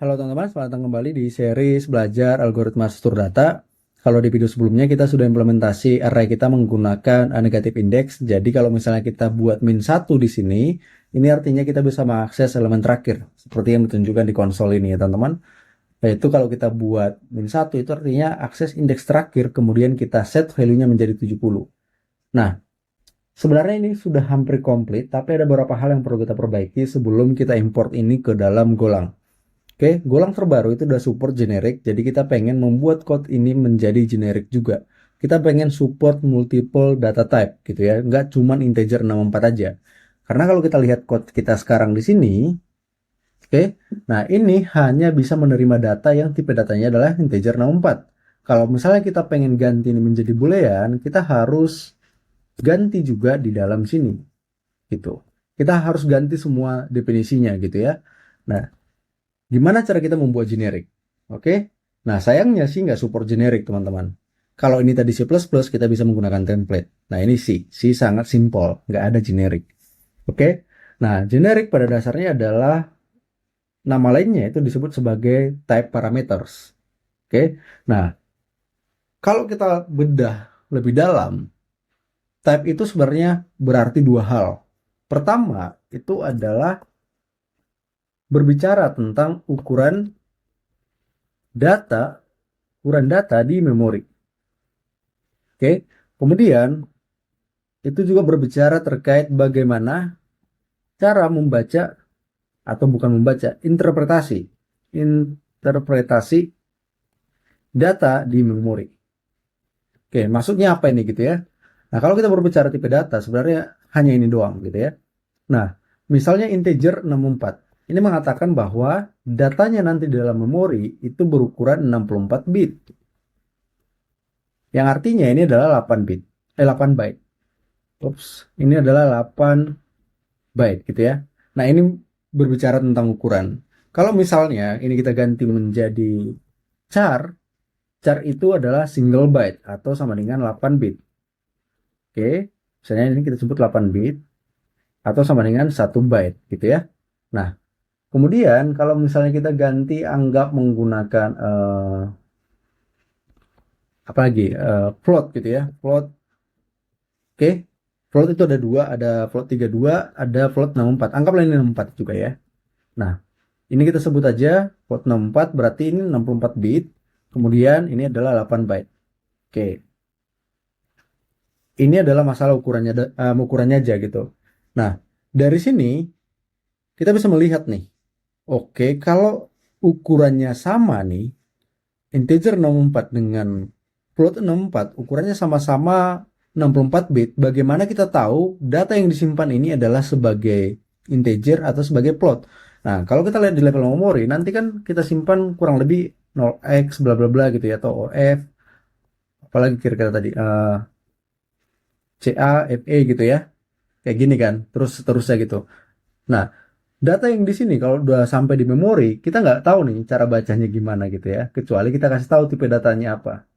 Halo teman-teman, selamat datang kembali di series belajar algoritma struktur data. Kalau di video sebelumnya kita sudah implementasi array kita menggunakan negative index. Jadi kalau misalnya kita buat min 1 di sini, ini artinya kita bisa mengakses elemen terakhir. Seperti yang ditunjukkan di konsol ini ya teman-teman. Yaitu kalau kita buat min 1 itu artinya akses indeks terakhir, kemudian kita set value-nya menjadi 70. Nah, sebenarnya ini sudah hampir komplit, tapi ada beberapa hal yang perlu kita perbaiki sebelum kita import ini ke dalam Golang. Oke, Golang terbaru itu udah support generic, jadi kita pengen membuat code ini menjadi generic juga. Kita pengen support multiple data type gitu ya, nggak cuman integer 64 aja. Karena kalau kita lihat code kita sekarang di sini, oke, nah ini hanya bisa menerima data yang tipe datanya adalah integer 64. Kalau misalnya kita pengen ganti ini menjadi boolean, kita harus ganti juga di dalam sini gitu. Kita harus ganti semua definisinya gitu ya. Nah, gimana cara kita membuat generik? Oke, nah sayangnya sih nggak support generik teman-teman. Kalau ini tadi C++, kita bisa menggunakan template. Nah ini C sangat simpel, nggak ada generik. Oke, nah generik pada dasarnya adalah nama lainnya itu disebut sebagai type parameters. Oke, nah kalau kita bedah lebih dalam, type itu sebenarnya berarti dua hal. Pertama, itu adalah berbicara tentang ukuran data di memori. Oke, kemudian itu juga berbicara terkait bagaimana cara membaca atau bukan membaca, interpretasi data di memori. Oke, maksudnya apa ini gitu ya? Nah, kalau kita berbicara tipe data sebenarnya hanya ini doang gitu ya. Nah, misalnya integer 64. Ini mengatakan bahwa datanya nanti di dalam memori itu berukuran 64 bit. Yang artinya ini adalah 8 bit. 8 byte. Ups, ini adalah 8 byte gitu ya. Nah, ini berbicara tentang ukuran. Kalau misalnya ini kita ganti menjadi char, char itu adalah single byte atau sama dengan 8 bit. Oke, misalnya ini kita sebut 8 bit atau sama dengan 1 byte gitu ya. Nah, kemudian kalau misalnya kita ganti anggap menggunakan apa lagi? Float gitu ya. Float. Oke. Float itu ada dua, ada float 32, ada float 64. Anggaplah ini 64 juga ya. Nah, ini kita sebut aja port 64 berarti ini 64 bit. Kemudian ini adalah 8 byte. Oke. Ini adalah masalah ukurannya aja gitu. Nah, dari sini kita bisa melihat nih. Oke, kalau ukurannya sama nih, integer 64 dengan float 64, ukurannya sama-sama 64 bit. Bagaimana kita tahu data yang disimpan ini adalah sebagai integer atau sebagai float? Nah, kalau kita lihat di level memori, nanti kan kita simpan kurang lebih 0x bla bla bla gitu ya, atau OF, apalagi kira-kira tadi CA, FE gitu ya. Kayak gini kan, terus seterusnya gitu. Nah, data yang di sini kalau udah sampai di memori, kita nggak tahu nih cara bacanya gimana gitu ya, kecuali kita kasih tahu tipe datanya apa.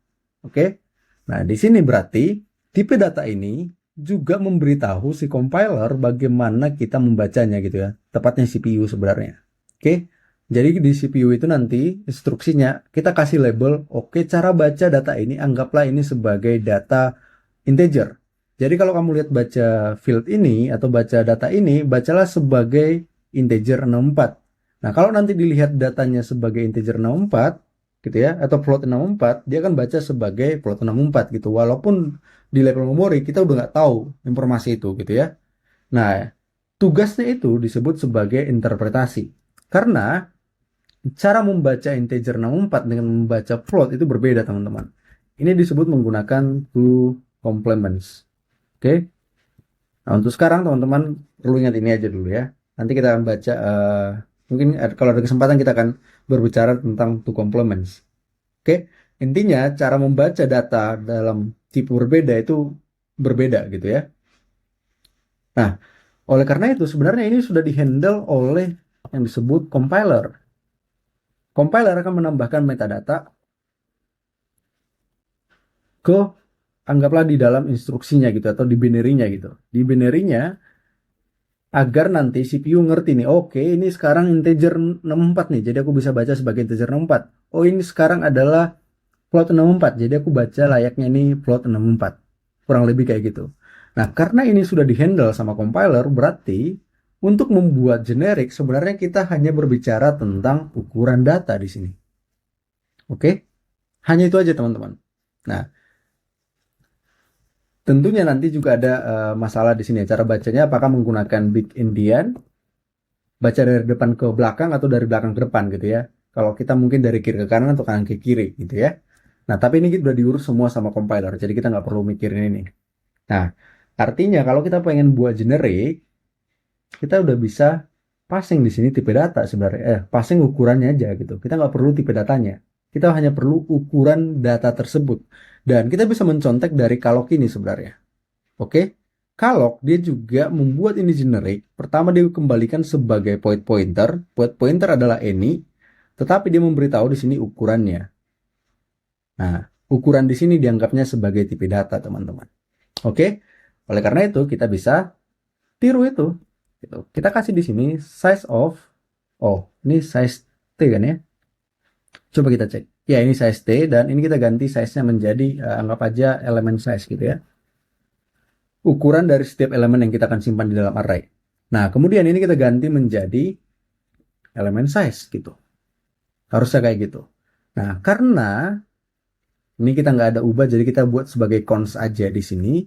Oke? Nah, di sini berarti tipe data ini juga memberitahu si compiler bagaimana kita membacanya gitu ya. Tepatnya CPU sebenarnya. Oke? Jadi di CPU itu nanti instruksinya kita kasih label, oke, cara baca data ini anggaplah ini sebagai data integer. Jadi kalau kamu lihat baca field ini atau baca data ini, bacalah sebagai integer 64. Nah, kalau nanti dilihat datanya sebagai integer 64, gitu ya, atau float 64, dia akan baca sebagai float 64 gitu. Walaupun di level memori kita udah nggak tahu informasi itu gitu ya. Nah, tugasnya itu disebut sebagai interpretasi. Karena cara membaca integer 64 dengan membaca float itu berbeda, teman-teman. Ini disebut menggunakan two complements. Oke. Nah, untuk sekarang teman-teman perlu ingat ini aja dulu ya. Nanti kita akan baca mungkin kalau ada kesempatan kita akan berbicara tentang two complements. Oke, intinya cara membaca data dalam tipe berbeda itu berbeda gitu ya. Nah, oleh karena itu sebenarnya ini sudah dihandle oleh yang disebut compiler. Compiler akan menambahkan metadata ke anggaplah di dalam instruksinya gitu atau di binary-nya gitu. Di binary-nya agar nanti CPU ngerti nih, oke ini sekarang integer 64 nih, jadi aku bisa baca sebagai integer 64. Oh ini sekarang adalah float 64, jadi aku baca layaknya ini float 64. Kurang lebih kayak gitu. Nah, karena ini sudah dihandle sama compiler, berarti untuk membuat generik sebenarnya kita hanya berbicara tentang ukuran data di sini. Oke? Hanya itu aja teman-teman. Nah, tentunya nanti juga ada masalah di sini. Cara bacanya apakah menggunakan big endian, baca dari depan ke belakang atau dari belakang ke depan gitu ya. Kalau kita mungkin dari kiri ke kanan atau kanan ke kiri gitu ya. Nah, tapi ini udah diurus semua sama compiler, jadi kita nggak perlu mikirin ini. Nah, artinya kalau kita pengen buat generik, kita udah bisa passing di sini tipe data sebenarnya. Passing ukurannya aja gitu. Kita nggak perlu tipe datanya. Kita hanya perlu ukuran data tersebut. Dan kita bisa mencontek dari kalok ini sebenarnya. Oke? Kalok dia juga membuat ini generik. Pertama dia kembalikan sebagai point pointer. Point pointer adalah any, tetapi dia memberitahu di sini ukurannya. Nah, ukuran di sini dianggapnya sebagai tipe data, teman-teman. Oke? Oleh karena itu kita bisa tiru itu. Gitu. Kita kasih di sini size of, oh ini size T kan ya? Coba kita cek. Ya ini size T dan ini kita ganti size-nya menjadi anggap aja elemen size gitu ya. Ukuran dari setiap elemen yang kita akan simpan di dalam array. Nah kemudian ini kita ganti menjadi elemen size gitu. Harusnya kayak gitu. Nah karena ini kita nggak ada ubah jadi kita buat sebagai cons aja di sini.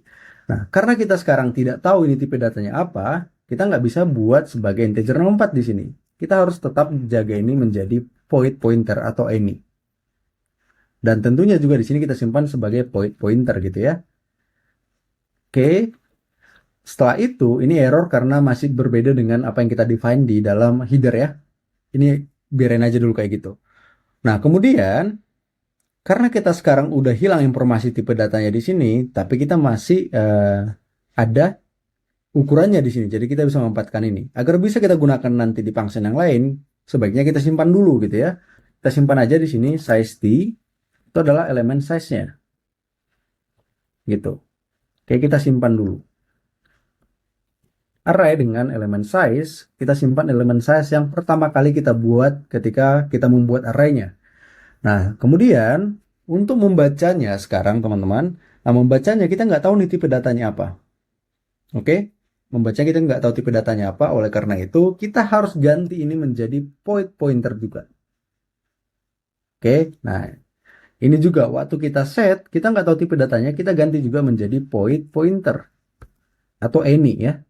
Nah karena kita sekarang tidak tahu ini tipe datanya apa, kita nggak bisa buat sebagai integer 64 di sini. Kita harus tetap jaga ini menjadi point pointer atau any. Dan tentunya juga di sini kita simpan sebagai point pointer gitu ya. Oke. Setelah itu ini error karena masih berbeda dengan apa yang kita define di dalam header ya. Ini biarin aja dulu kayak gitu. Nah, kemudian karena kita sekarang udah hilang informasi tipe datanya di sini, tapi kita masih ada ukurannya di sini. Jadi kita bisa memanfaatkan ini. Agar bisa kita gunakan nanti di function yang lain, sebaiknya kita simpan dulu gitu ya. Kita simpan aja di sini size T itu adalah elemen size-nya. Gitu. Oke, kita simpan dulu. Array dengan elemen size, kita simpan elemen size yang pertama kali kita buat ketika kita membuat array-nya. Nah, kemudian untuk membacanya sekarang teman-teman, nah membacanya kita nggak tahu nih tipe datanya apa. Oke? Membaca kita nggak tahu tipe datanya apa, oleh karena itu kita harus ganti ini menjadi point pointer juga. Oke? Nah, ini juga waktu kita set, kita nggak tahu tipe datanya, kita ganti juga menjadi point pointer atau any ya.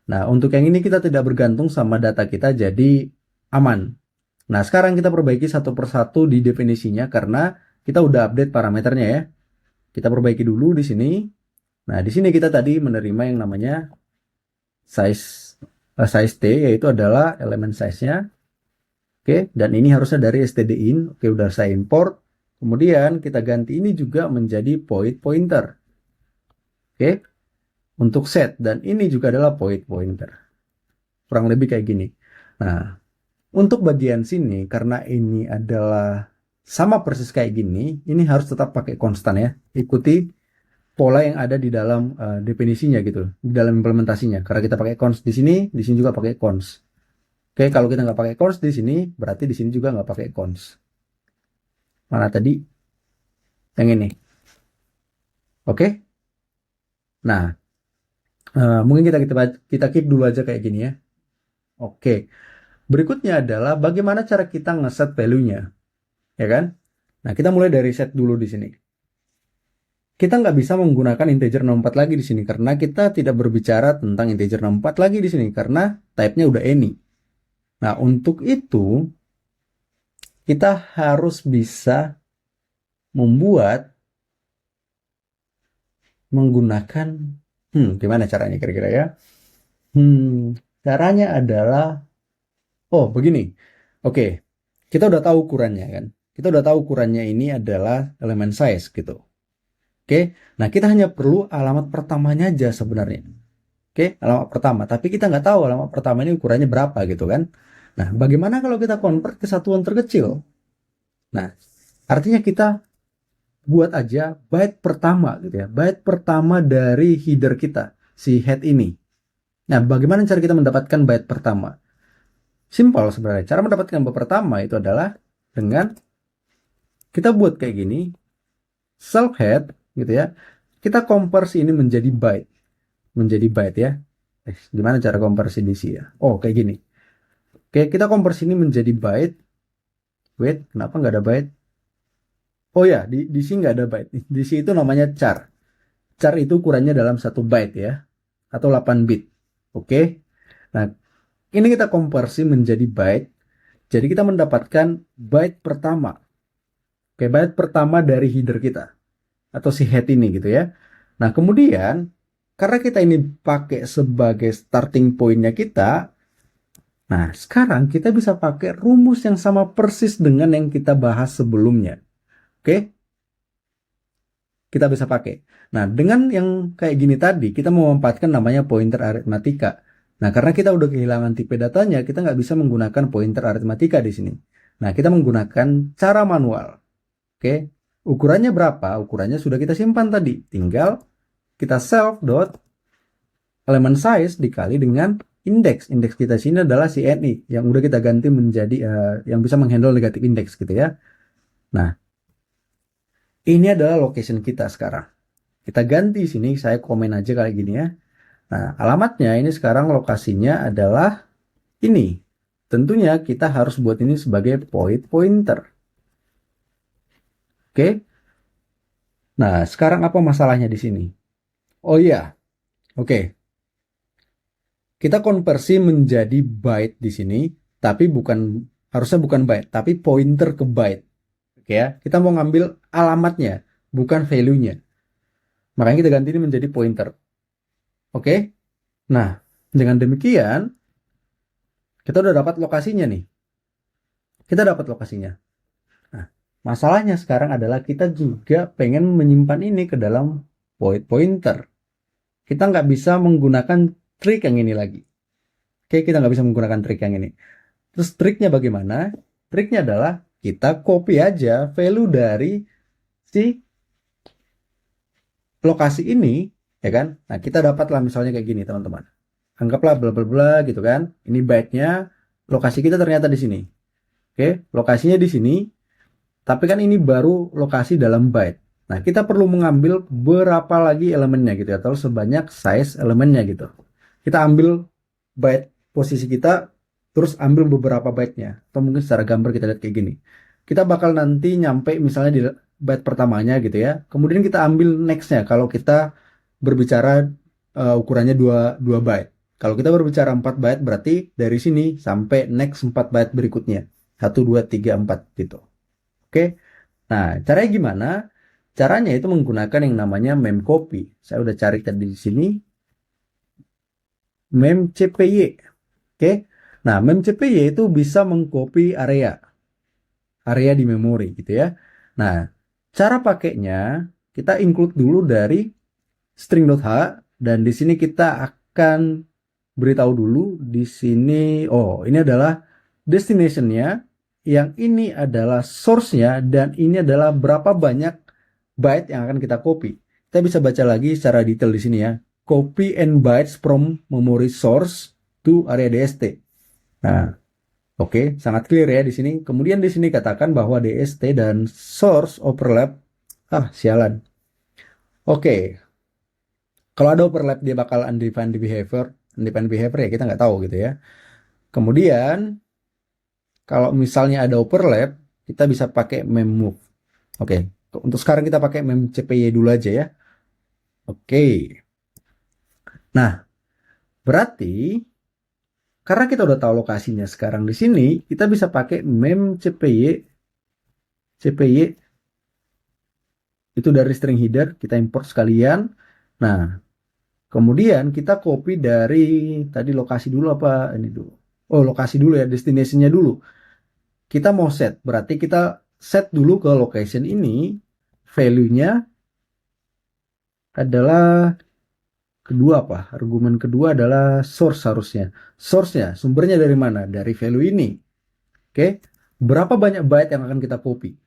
Nah, untuk yang ini kita tidak bergantung sama data kita, jadi aman. Nah, sekarang kita perbaiki satu persatu di definisinya karena kita udah update parameternya ya. Kita perbaiki dulu di sini. Nah, di sini kita tadi menerima yang namanya size T, yaitu adalah elemen size-nya. Oke, dan ini harusnya dari stdin. Oke, udah saya import. Kemudian kita ganti ini juga menjadi point pointer. Oke, untuk set. Dan ini juga adalah point pointer. Kurang lebih kayak gini. Nah, untuk bagian sini, karena ini adalah sama persis kayak gini, ini harus tetap pakai konstan ya. Ikuti pola yang ada di dalam definisinya gitu, di dalam implementasinya. Karena kita pakai cons di sini juga pakai cons. Oke, kalau kita nggak pakai cons di sini, berarti di sini juga nggak pakai cons. Mana tadi? Yang ini. Oke? Nah, mungkin kita keep dulu aja kayak gini ya. Oke. Berikutnya adalah bagaimana cara kita ngeset value-nya. Ya kan? Nah, kita mulai dari set dulu di sini. Kita nggak bisa menggunakan integer 64 lagi di sini karena kita tidak berbicara tentang integer 64 lagi di sini karena type-nya udah any. Nah, untuk itu kita harus bisa membuat menggunakan gimana caranya kira-kira ya? Caranya adalah begini. Oke. Kita udah tahu ukurannya kan? Kita udah tahu ukurannya ini adalah elemen size gitu. Oke, nah kita hanya perlu alamat pertamanya aja sebenarnya. Oke, alamat pertama. Tapi kita nggak tahu alamat pertama ini ukurannya berapa gitu kan. Nah, bagaimana kalau kita convert ke satuan terkecil? Nah, artinya kita buat aja byte pertama gitu ya. Byte pertama dari header kita, si head ini. Nah, bagaimana cara kita mendapatkan byte pertama? Simpel sebenarnya. Cara mendapatkan byte pertama itu adalah dengan kita buat kayak gini, self head gitu ya. Kita konversi ini menjadi byte ya. Gimana cara konversi DC ya? Oh, kayak gini. Oke, kita konversi ini menjadi byte. Wait, kenapa nggak ada byte? Oh ya, di sini nggak ada byte. Di sini itu namanya char. Char itu ukurannya dalam 1 byte ya, atau 8 bit. Oke. Nah, ini kita konversi menjadi byte. Jadi kita mendapatkan byte pertama. Oke, byte pertama dari header kita atau si head ini gitu ya. Nah, kemudian karena kita ini pakai sebagai starting pointnya kita, nah sekarang kita bisa pakai rumus yang sama persis dengan yang kita bahas sebelumnya. Oke, kita bisa pakai. Nah, dengan yang kayak gini tadi, kita memanfaatkan namanya pointer aritmatika. Nah, karena kita udah kehilangan tipe datanya, kita nggak bisa menggunakan pointer aritmatika di sini. Nah, kita menggunakan cara manual. Oke, ukurannya berapa? Ukurannya sudah kita simpan tadi. Tinggal kita self dot element size dikali dengan indeks. Indeks kita sini adalah si ni yang udah kita ganti menjadi yang bisa menghandle negatif indeks gitu ya. Nah, ini adalah location kita sekarang. Kita ganti sini, saya komen aja kayak gini ya. Nah, alamatnya ini sekarang lokasinya adalah ini. Tentunya kita harus buat ini sebagai pointer. Oke. Nah, sekarang apa masalahnya di sini? Oh iya. Oke. Kita konversi menjadi byte di sini, tapi harusnya bukan byte, tapi pointer ke byte. Oke ya. Kita mau ngambil alamatnya, bukan value-nya. Makanya kita ganti ini menjadi pointer. Oke. Nah, dengan demikian kita udah dapat lokasinya nih. Kita dapat lokasinya. Nah, masalahnya sekarang adalah kita juga pengen menyimpan ini ke dalam pointer. Kita nggak bisa menggunakan trik yang ini lagi. Oke, kita nggak bisa menggunakan trik yang ini. Terus triknya bagaimana? Triknya adalah kita copy aja value dari si lokasi ini, ya kan? Nah, kita dapatlah misalnya kayak gini, teman-teman. Anggaplah bla bla bla gitu kan. Ini byte-nya, lokasi kita ternyata di sini. Oke, lokasinya di sini. Tapi kan ini baru lokasi dalam byte. Nah, kita perlu mengambil berapa lagi elemennya gitu ya, atau sebanyak size elemennya gitu. Kita ambil byte posisi kita, terus ambil beberapa byte-nya. Atau mungkin secara gambar kita lihat kayak gini. Kita bakal nanti nyampe misalnya di byte pertamanya gitu ya. Kemudian kita ambil next-nya kalau kita berbicara ukurannya 2 byte. Kalau kita berbicara 4 byte berarti dari sini sampai next 4 byte berikutnya. 1, 2, 3, 4 gitu. Oke. Nah, caranya gimana? Caranya itu menggunakan yang namanya memcopy. Saya udah cari tadi di sini. Memcpy. Oke. Nah, memcpy itu bisa mengcopy area di memori gitu ya. Nah, cara pakainya kita include dulu dari string.h dan di sini kita akan beritahu dulu di sini. Oh, ini adalah destination-nya, yang ini adalah source-nya, dan ini adalah berapa banyak byte yang akan kita copy. Kita bisa baca lagi secara detail di sini ya. Copy and bytes from memory source to area DST. Nah, oke, sangat clear ya di sini. Kemudian di sini katakan bahwa DST dan source overlap. Ah, sialan. Oke, kalau ada overlap dia bakal undefined behavior. Undefined behavior ya kita nggak tahu gitu ya. Kemudian kalau misalnya ada overlap, kita bisa pakai memmove. Oke, untuk sekarang kita pakai memcpy dulu aja ya. Oke. Nah, berarti karena kita udah tahu lokasinya sekarang di sini, kita bisa pakai cpy itu dari string header, kita import sekalian. Nah, kemudian kita copy dari tadi lokasi dulu apa ini dulu. Oh, lokasi dulu ya, destination-nya dulu. Kita mau set, berarti kita set dulu ke location ini, value-nya adalah kedua apa? Argumen kedua adalah source harusnya. Source-nya, sumbernya dari mana? Dari value ini. Oke, berapa banyak byte yang akan kita copy?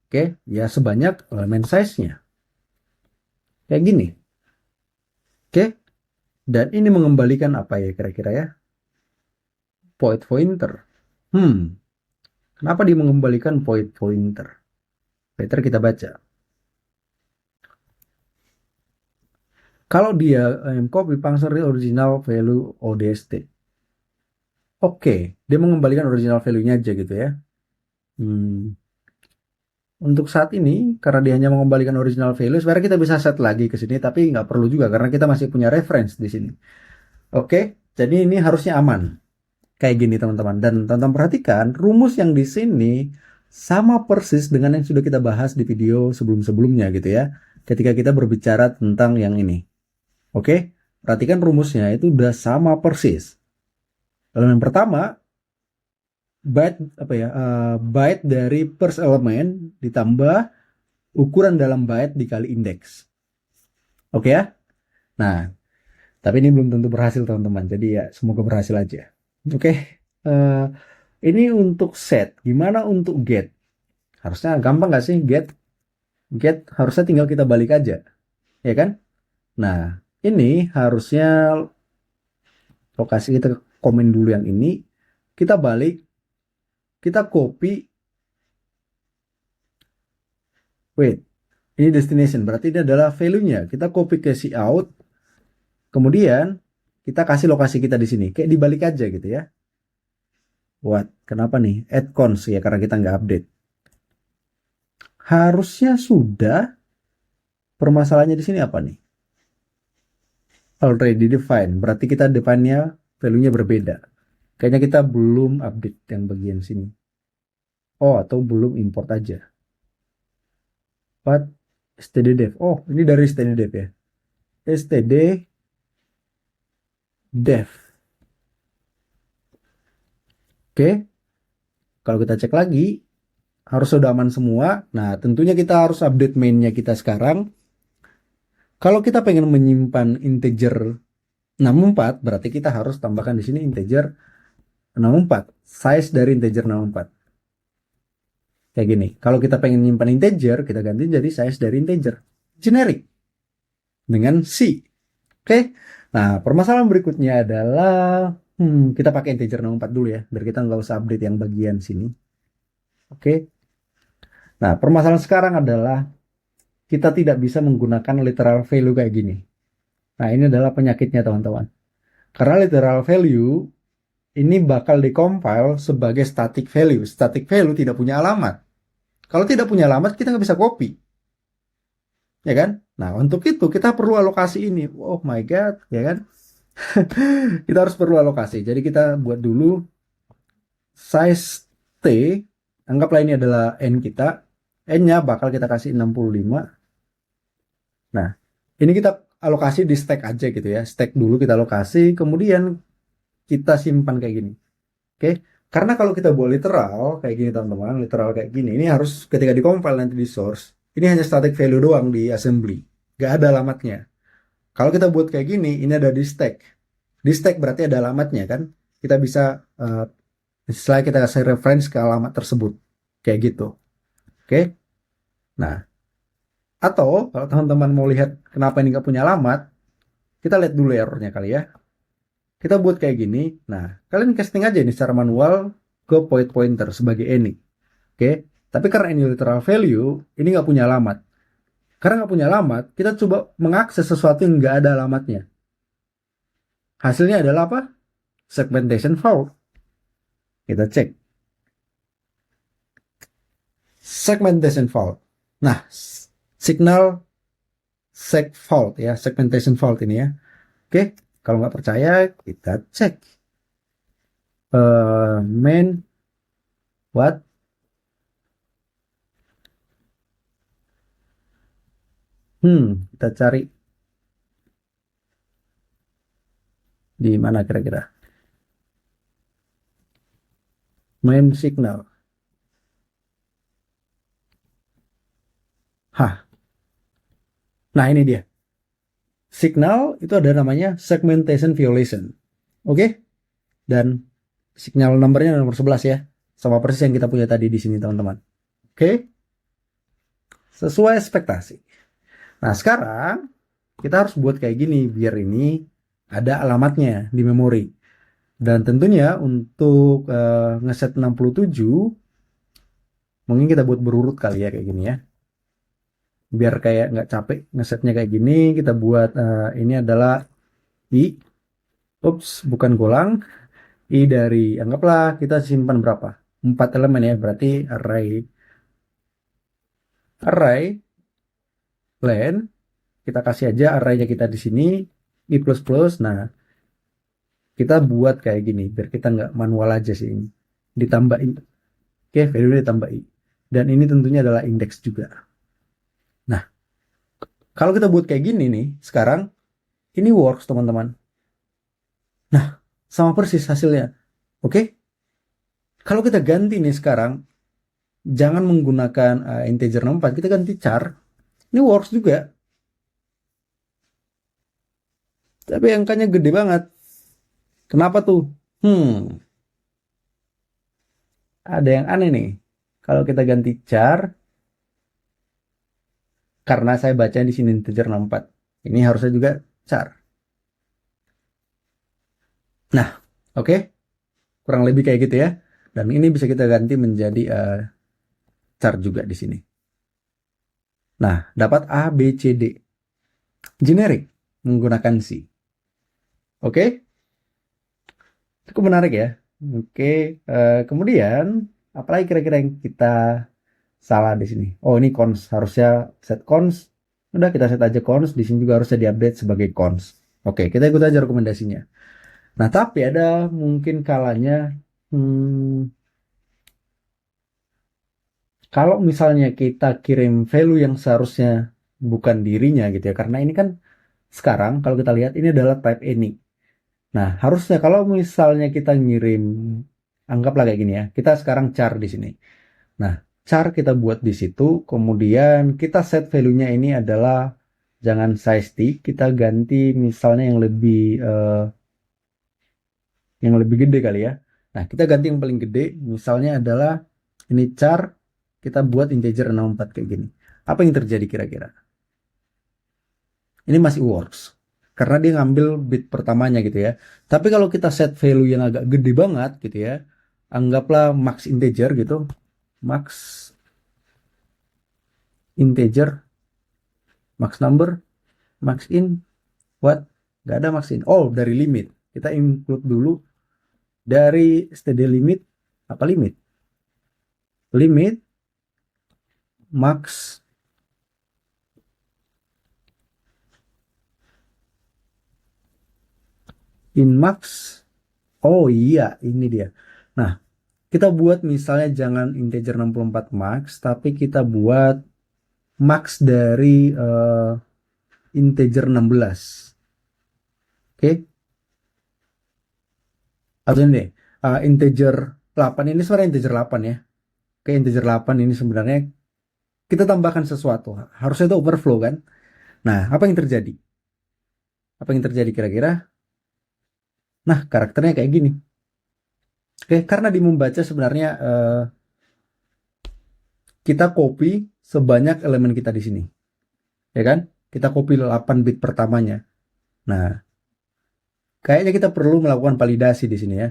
Oke, ya sebanyak elemen size-nya. Kayak gini. Oke, Dan ini mengembalikan apa ya kira-kira ya? Point pointer. Kenapa dia mengembalikan point pointer? Better kita baca. Kalau dia copy function original value ODST. Oke, dia mengembalikan original value-nya aja gitu ya. Untuk saat ini, karena dia hanya mengembalikan original value, sebenarnya kita bisa set lagi ke sini, tapi nggak perlu juga karena kita masih punya reference di sini. Oke, jadi ini harusnya aman. Kayak gini teman-teman. Dan teman-teman perhatikan, rumus yang di sini sama persis dengan yang sudah kita bahas di video sebelum-sebelumnya gitu ya. Ketika kita berbicara tentang yang ini. Oke, perhatikan rumusnya itu udah sama persis. Lalu yang pertama, byte dari first element ditambah ukuran dalam byte dikali indeks. Oke ya? Nah, tapi ini belum tentu berhasil teman-teman. Jadi ya semoga berhasil aja. Oke. Ini untuk set. Gimana untuk get? Harusnya gampang nggak sih get? Get harusnya tinggal kita balik aja. Ya kan? Nah, ini harusnya lokasi kita komen dulu yang ini. Kita balik. Kita copy. Wait. Ini destination. Berarti ini adalah value-nya. Kita copy ke cout. Kemudian kita kasih lokasi kita di sini. Kayak dibalik aja gitu ya. What? Kenapa nih? Add cons ya karena kita nggak update. Harusnya sudah. Permasalahannya di sini apa nih? Already define. Berarti kita define-nya value-nya berbeda. Kayaknya kita belum update yang bagian sini. Oh, atau belum import aja. But std-dev. Oh, ini dari std-dev ya. std-dev. Oke. Kalau kita cek lagi, harus sudah aman semua. Nah, tentunya kita harus update main-nya kita sekarang. Kalau kita pengen menyimpan integer 64, berarti kita harus tambahkan di sini integer 64. Size dari integer 64. Kayak gini. Kalau kita pengen nyimpan integer, kita ganti jadi size dari integer. Generic. Dengan C. Oke. Nah, permasalahan berikutnya adalah kita pakai integer 64 dulu ya, biar kita nggak usah update yang bagian sini. Oke. Nah, permasalahan sekarang adalah kita tidak bisa menggunakan literal value kayak gini. Nah, ini adalah penyakitnya teman-teman. Karena literal value ini bakal dikompil sebagai static value. Static value tidak punya alamat. Kalau tidak punya alamat, kita nggak bisa copy. Ya kan? Nah, untuk itu kita perlu alokasi ini. Oh my God, ya kan? Kita harus perlu alokasi. Jadi kita buat dulu size T. Anggaplah ini adalah N kita. N-nya bakal kita kasih 65. Nah, ini kita alokasi di stack aja gitu ya. Stack dulu kita alokasi, kemudian kita simpan kayak gini. Oke? Karena kalau kita buat literal kayak gini teman-teman, literal kayak gini, ini harus ketika dikompil nanti di source, ini hanya static value doang di assembly. Gak ada alamatnya. Kalau kita buat kayak gini, ini ada di stack. Di stack berarti ada alamatnya kan. Kita bisa setelah kita kasih reference ke alamat tersebut. Kayak gitu. Oke. Nah, atau kalau teman-teman mau lihat kenapa ini nggak punya alamat, kita lihat dulu errornya kali ya. Kita buat kayak gini. Nah, kalian casting aja ini secara manual ke point pointer sebagai any. Oke. Tapi karena ini literal value, ini nggak punya alamat. Karena nggak punya alamat, kita coba mengakses sesuatu yang nggak ada alamatnya. Hasilnya adalah apa? Segmentation fault. Kita cek. Segmentation fault. Nah, signal seg fault ya, segmentation fault ini ya. Oke, kalau nggak percaya kita cek. Main what? Kita cari di mana kira-kira? Main signal. Hah. Nah, ini dia. Signal itu ada namanya segmentation violation. Oke? Dan signal nomornya nomor 11 ya. Sama persis yang kita punya tadi di sini, teman-teman. Oke? Sesuai ekspektasi. Nah, sekarang kita harus buat kayak gini biar ini ada alamatnya di memori. Dan tentunya untuk ngeset 67, mungkin kita buat berurut kali ya kayak gini ya. Biar kayak nggak capek ngesetnya kayak gini, kita buat ini adalah I. Ups, bukan golang. I dari, anggaplah kita simpan berapa? 4 elemen ya, berarti array len, kita kasih aja arraynya kita di sini, I++, nah kita buat kayak gini, biar kita nggak manual aja sih ini. Ditambah I. Oke, value ditambah I. Dan ini tentunya adalah indeks juga. Nah, kalau kita buat kayak gini nih, sekarang, ini works teman-teman. Nah, sama persis hasilnya. Oke? Kalau kita ganti nih sekarang, jangan menggunakan integer 64, kita ganti char. Ini works juga. Tapi angkanya gede banget. Kenapa tuh? Ada yang aneh nih. Kalau kita ganti char, karena saya baca di sini integer 64. Ini harusnya juga char. Nah, oke. Kurang lebih kayak gitu ya. Dan ini bisa kita ganti menjadi char juga di sini. Nah, dapat A, B, C, D. Generic menggunakan C. Oke? Cukup menarik ya. Oke, kemudian apalagi kira-kira yang kita salah di sini? Oh, ini cons. Harusnya set cons. Udah kita set aja cons. Di sini juga harusnya diupdate sebagai cons. Oke, kita ikut aja rekomendasinya. Nah, tapi ada mungkin kalanya kalau misalnya kita kirim value yang seharusnya bukan dirinya gitu ya. Karena ini kan sekarang kalau kita lihat ini adalah type any. Nah, harusnya kalau misalnya kita ngirim, anggaplah kayak gini ya, kita sekarang char di sini. Nah, char kita buat di situ, kemudian kita set value-nya ini adalah jangan size t, kita ganti misalnya yang lebih gede kali ya. Nah, kita ganti yang paling gede, misalnya adalah ini char, kita buat integer 64 kayak gini. Apa yang terjadi kira-kira? Ini masih works. Karena dia ngambil bit pertamanya gitu ya. Tapi kalau kita set value yang agak gede banget gitu ya. Anggaplah max integer gitu. Max integer. Max number. Max in. What? Gak ada max in. Oh, dari limit. Kita include dulu. Dari std limit. Apa limit? Limit. Max. In max. Oh iya, ini dia. Nah, kita buat misalnya jangan integer 64 max, tapi kita buat max dari integer 16. Oke? Atau ini deh, integer 8 ini sebenarnya integer 8 ya. Oke, integer 8 ini sebenarnya kita tambahkan sesuatu. Harusnya itu overflow kan? Nah, apa yang terjadi? Apa yang terjadi kira-kira? Nah, karakternya kayak gini. Oke, karena di membaca sebenarnya kita copy sebanyak elemen kita di sini. Ya kan? Kita copy 8 bit pertamanya. Nah, kayaknya kita perlu melakukan validasi di sini ya.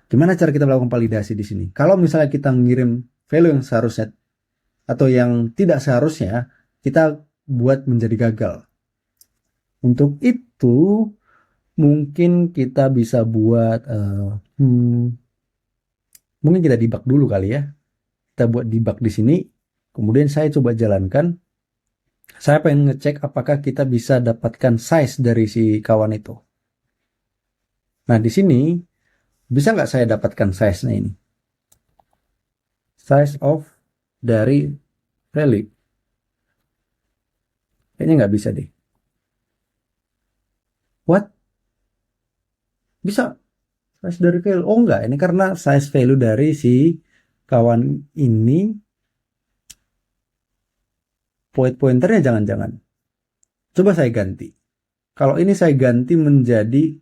Gimana cara kita melakukan validasi di sini? Kalau misalnya kita ngirim value yang seharusnya atau yang tidak seharusnya, kita buat menjadi gagal. Untuk itu, mungkin kita bisa buat, mungkin kita debug dulu kali ya. Kita buat debug di sini, kemudian saya coba jalankan. Saya pengen ngecek apakah kita bisa dapatkan size dari si kawan itu. Nah, di sini bisa nggak saya dapatkan size-nya ini? Size of dari value. Kayaknya nggak bisa deh. What? Bisa size dari value? Oh enggak, ini karena size value dari si kawan ini void pointernya jangan-jangan. Coba saya ganti. Kalau ini saya ganti menjadi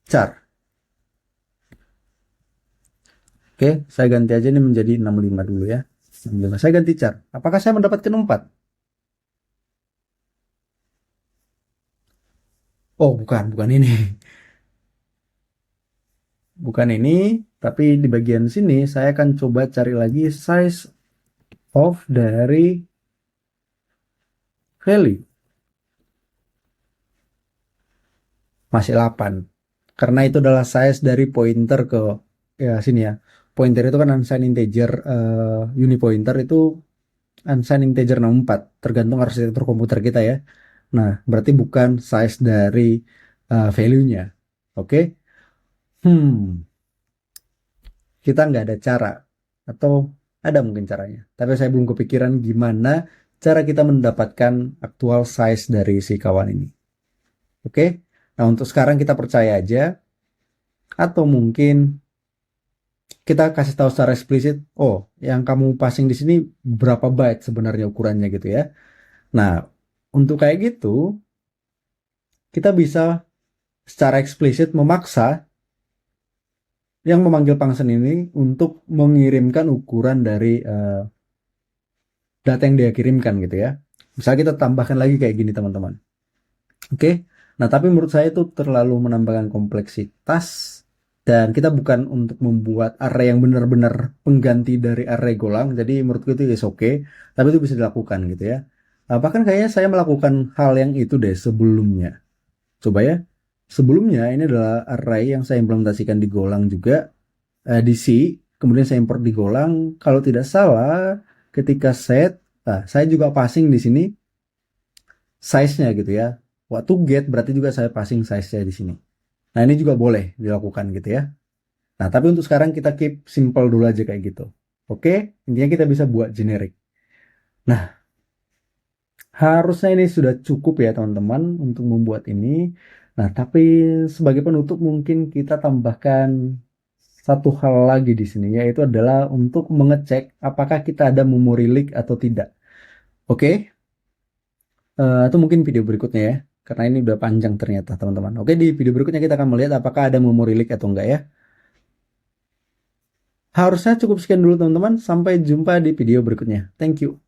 char. Oke, saya ganti aja ini menjadi 65 dulu ya. 65. Saya ganti char. Apakah saya mendapatkan 4? Oh, bukan ini. Bukan ini, tapi di bagian sini saya akan coba cari lagi size of dari value. Masih 8. Karena itu adalah size dari pointer ke ya sini ya. Pointer itu kan unsigned integer, unipointer itu unsigned integer 64, tergantung arsitektur komputer kita ya. Nah, berarti bukan size dari value-nya. Oke? Hmm, kita nggak ada cara. Atau ada mungkin caranya. Tapi saya belum kepikiran gimana cara kita mendapatkan actual size dari si kawan ini. Oke? Nah, untuk sekarang kita percaya aja. Atau mungkin kita kasih tahu secara eksplisit, oh, yang kamu passing di sini berapa byte sebenarnya ukurannya gitu ya. Nah, untuk kayak gitu, kita bisa secara eksplisit memaksa yang memanggil function ini untuk mengirimkan ukuran dari data yang dia kirimkan gitu ya. Misalnya kita tambahkan lagi kayak gini teman-teman. Oke. Nah, tapi menurut saya itu terlalu menambahkan kompleksitas dan kita bukan untuk membuat array yang benar-benar pengganti dari array golang. Jadi menurutku itu is oke, tapi itu bisa dilakukan gitu ya. Bahkan kayaknya saya melakukan hal yang itu deh sebelumnya. Coba ya. Sebelumnya ini adalah array yang saya implementasikan di Golang juga, di C, kemudian saya import di Golang. Kalau tidak salah, ketika set, saya juga passing di sini size-nya gitu ya. Waktu get berarti juga saya passing size-nya di sini. Nah, ini juga boleh dilakukan gitu ya. Nah, tapi untuk sekarang kita keep simple dulu aja kayak gitu. Oke, intinya kita bisa buat generic. Nah, harusnya ini sudah cukup ya teman-teman untuk membuat ini. Nah, tapi sebagai penutup mungkin kita tambahkan satu hal lagi di sini, yaitu adalah untuk mengecek apakah kita ada memory leak atau tidak. Oke, itu mungkin video berikutnya ya, karena ini udah panjang ternyata teman-teman. Oke, di video berikutnya kita akan melihat apakah ada memory leak atau enggak ya. Harusnya cukup sekian dulu teman-teman, sampai jumpa di video berikutnya. Thank you.